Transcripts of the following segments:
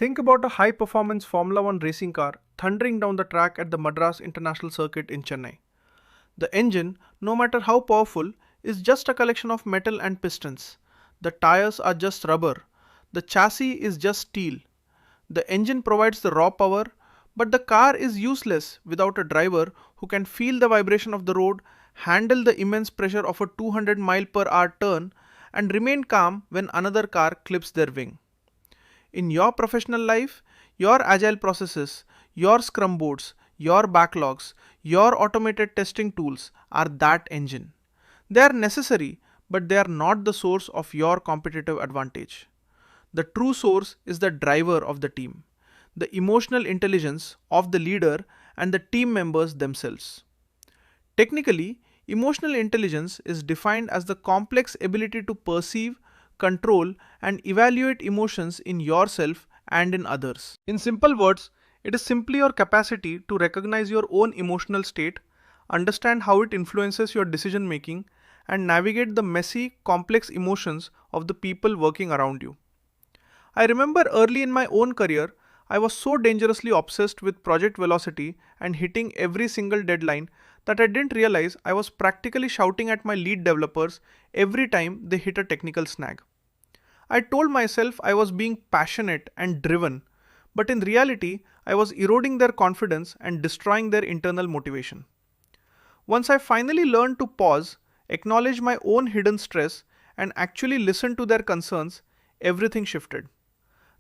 Think about a high-performance Formula One racing car thundering down the track at the Madras International Circuit in Chennai. The engine, no matter how powerful, is just a collection of metal and pistons. The tires are just rubber. The chassis is just steel. The engine provides the raw power, but the car is useless without a driver who can feel the vibration of the road, handle the immense pressure of a 200 mile per hour turn, and remain calm when another car clips their wing. In your professional life, your agile processes, your scrum boards, your backlogs, your automated testing tools are that engine. They are necessary, but they are not the source of your competitive advantage. The true source is the driver of the team, the emotional intelligence of the leader and the team members themselves. Technically, emotional intelligence is defined as the complex ability to perceive, control, and evaluate emotions in yourself and in others. In simple words, it is simply your capacity to recognize your own emotional state, understand how it influences your decision making, and navigate the messy, complex emotions of the people working around you. I remember early in my own career, I was so dangerously obsessed with project velocity and hitting every single deadline that I didn't realize I was practically shouting at my lead developers every time they hit a technical snag. I told myself I was being passionate and driven, but in reality, I was eroding their confidence and destroying their internal motivation. Once I finally learned to pause, acknowledge my own hidden stress, and actually listen to their concerns, everything shifted.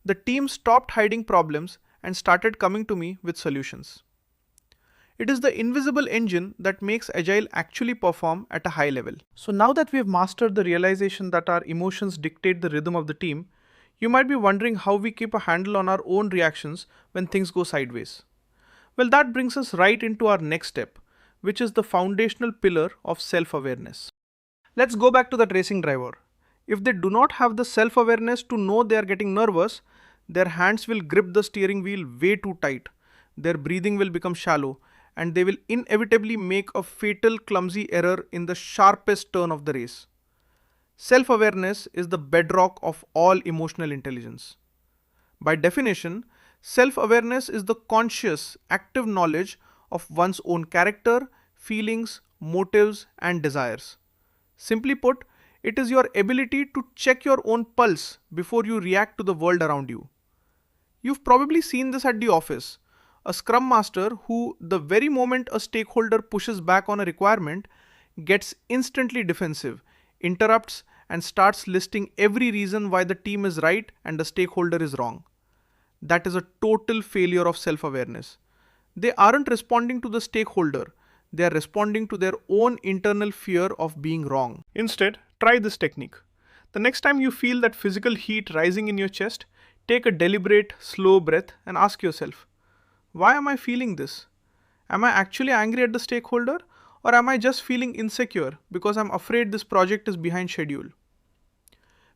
The team stopped hiding problems and started coming to me with solutions. It is the invisible engine that makes Agile actually perform at a high level. So now that we have mastered the realization that our emotions dictate the rhythm of the team, you might be wondering how we keep a handle on our own reactions when things go sideways. Well, that brings us right into our next step, which is the foundational pillar of self-awareness. Let's go back to that racing driver. If they do not have the self-awareness to know they are getting nervous, their hands will grip the steering wheel way too tight, their breathing will become shallow, and they will inevitably make a fatal clumsy error in the sharpest turn of the race. Self-awareness is the bedrock of all emotional intelligence. By definition, self-awareness is the conscious, active knowledge of one's own character, feelings, motives, and desires. Simply put, it is your ability to check your own pulse before you react to the world around you. You've probably seen this at the office. A Scrum Master who, the very moment a stakeholder pushes back on a requirement, gets instantly defensive, interrupts, and starts listing every reason why the team is right and the stakeholder is wrong. That is a total failure of self-awareness. They aren't responding to the stakeholder, they are responding to their own internal fear of being wrong. Instead, try this technique. The next time you feel that physical heat rising in your chest, take a deliberate, slow breath and ask yourself, why am I feeling this? Am I actually angry at the stakeholder, or am I just feeling insecure because I'm afraid this project is behind schedule?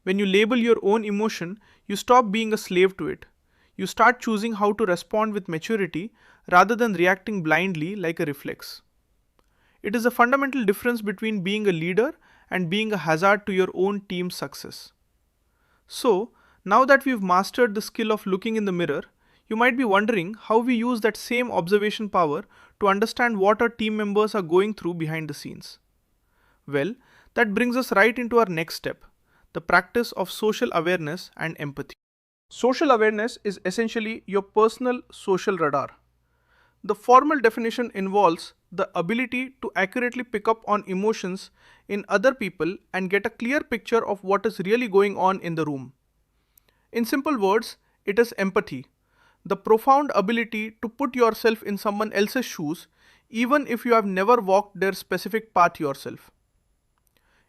When you label your own emotion, you stop being a slave to it. You start choosing how to respond with maturity rather than reacting blindly like a reflex. It is a fundamental difference between being a leader and being a hazard to your own team's success. So, now that we've mastered the skill of looking in the mirror, you might be wondering how we use that same observation power to understand what our team members are going through behind the scenes. Well, that brings us right into our next step, the practice of social awareness and empathy. Social awareness is essentially your personal social radar. The formal definition involves the ability to accurately pick up on emotions in other people and get a clear picture of what is really going on in the room. In simple words, it is empathy, the profound ability to put yourself in someone else's shoes, even if you have never walked their specific path yourself.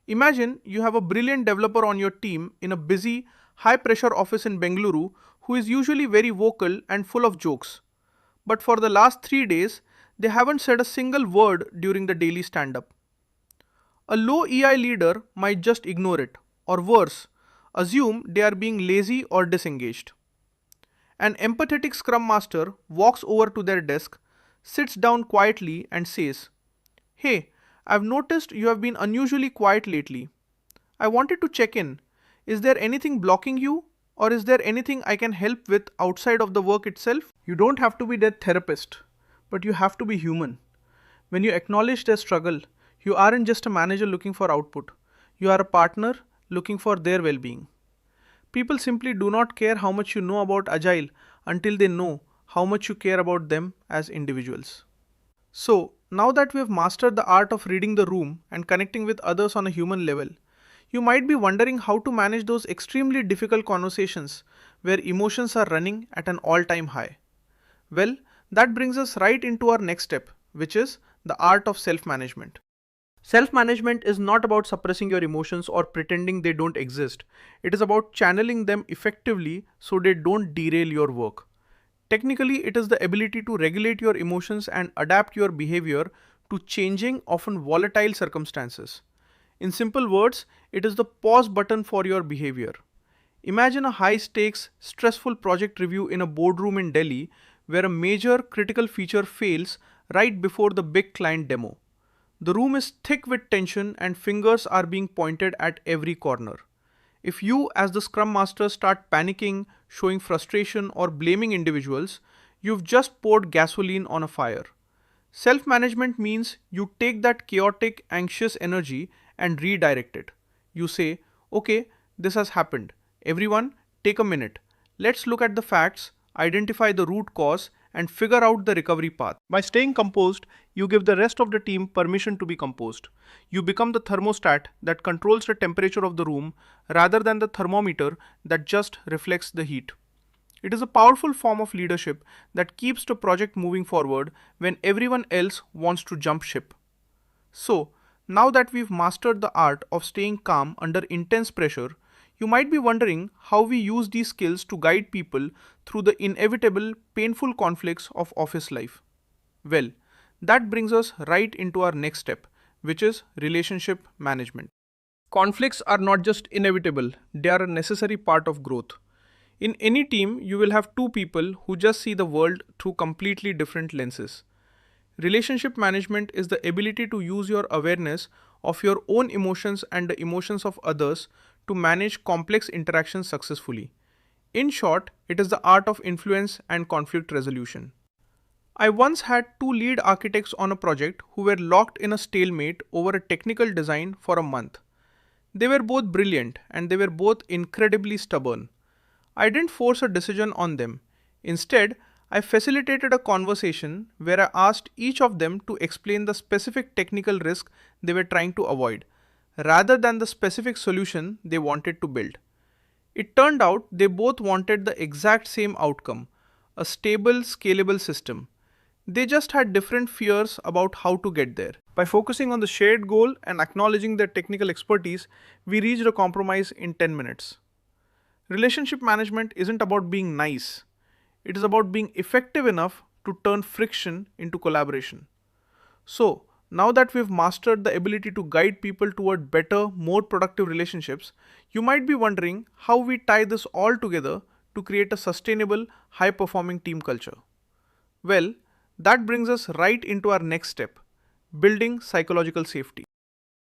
Imagine you have a brilliant developer on your team in a busy, high-pressure office in Bengaluru who is usually very vocal and full of jokes. But for the last 3 days, they haven't said a single word during the daily stand-up. A low EI leader might just ignore it, or worse, assume they are being lazy or disengaged. An empathetic Scrum Master walks over to their desk, sits down quietly and says, "Hey, I've noticed you have been unusually quiet lately. I wanted to check in. Is there anything blocking you? Or is there anything I can help with outside of the work itself? You don't have to be their therapist, but you have to be human. When you acknowledge their struggle, you aren't just a manager looking for output. You are a partner looking for their well-being. People simply do not care how much you know about Agile until they know how much you care about them as individuals. So, now that we have mastered the art of reading the room and connecting with others on a human level, you might be wondering how to manage those extremely difficult conversations where emotions are running at an all-time high. Well, that brings us right into our next step, which is the art of self-management. Self-management is not about suppressing your emotions or pretending they don't exist. It is about channeling them effectively so they don't derail your work. Technically, it is the ability to regulate your emotions and adapt your behavior to changing, often volatile circumstances. In simple words, it is the pause button for your behavior. Imagine a high-stakes, stressful project review in a boardroom in Delhi where a major critical feature fails right before the big client demo. The room is thick with tension and fingers are being pointed at every corner. If you, as the Scrum Master, start panicking, showing frustration, or blaming individuals, you've just poured gasoline on a fire. Self-management means you take that chaotic, anxious energy and redirect it. You say, okay, this has happened. Everyone, take a minute. Let's look at the facts, identify the root cause, and figure out the recovery path. By staying composed, you give the rest of the team permission to be composed. You become the thermostat that controls the temperature of the room rather than the thermometer that just reflects the heat. It is a powerful form of leadership that keeps the project moving forward when everyone else wants to jump ship. So, now that we've mastered the art of staying calm under intense pressure, you might be wondering how we use these skills to guide people through the inevitable, painful conflicts of office life. Well, that brings us right into our next step, which is relationship management. Conflicts are not just inevitable, they are a necessary part of growth. In any team, you will have two people who just see the world through completely different lenses. Relationship management is the ability to use your awareness of your own emotions and the emotions of others to manage complex interactions successfully. In short, it is the art of influence and conflict resolution. I once had two lead architects on a project who were locked in a stalemate over a technical design for a month. They were both brilliant and they were both incredibly stubborn. I didn't force a decision on them. Instead, I facilitated a conversation where I asked each of them to explain the specific technical risk they were trying to avoid, rather than the specific solution they wanted to build. It turned out they both wanted the exact same outcome, a stable, scalable system. They just had different fears about how to get there. By focusing on the shared goal and acknowledging their technical expertise, we reached a compromise in 10 minutes. Relationship management isn't about being nice. It is about being effective enough to turn friction into collaboration. So, now that we've mastered the ability to guide people toward better, more productive relationships, you might be wondering how we tie this all together to create a sustainable, high-performing team culture. Well, that brings us right into our next step, building psychological safety.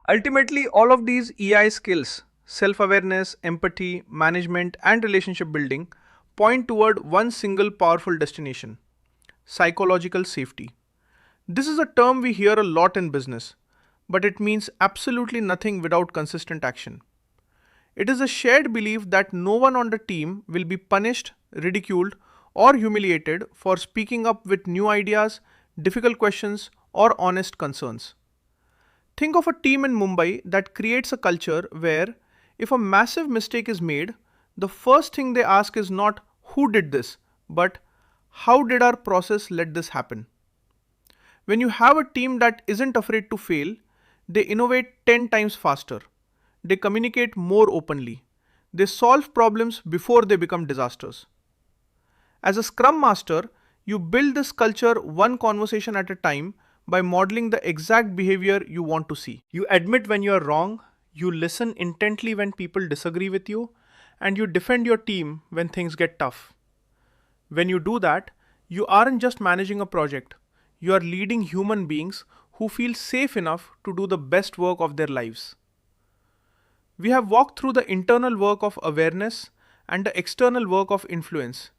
Ultimately, all of these EI skills, self-awareness, empathy, management, and relationship building, point toward one single powerful destination, psychological safety. This is a term we hear a lot in business, but it means absolutely nothing without consistent action. It is a shared belief that no one on the team will be punished, ridiculed, or humiliated for speaking up with new ideas, difficult questions, or honest concerns. Think of a team in Mumbai that creates a culture where, if a massive mistake is made, the first thing they ask is not who did this, but how did our process let this happen? When you have a team that isn't afraid to fail, they innovate 10 times faster. They communicate more openly. They solve problems before they become disasters. As a Scrum Master, you build this culture one conversation at a time by modeling the exact behavior you want to see. You admit when you are wrong, you listen intently when people disagree with you, and you defend your team when things get tough. When you do that, you aren't just managing a project. You are leading human beings who feel safe enough to do the best work of their lives. We have walked through the internal work of awareness and the external work of influence.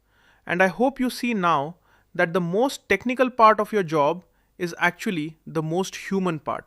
And I hope you see now that the most technical part of your job is actually the most human part.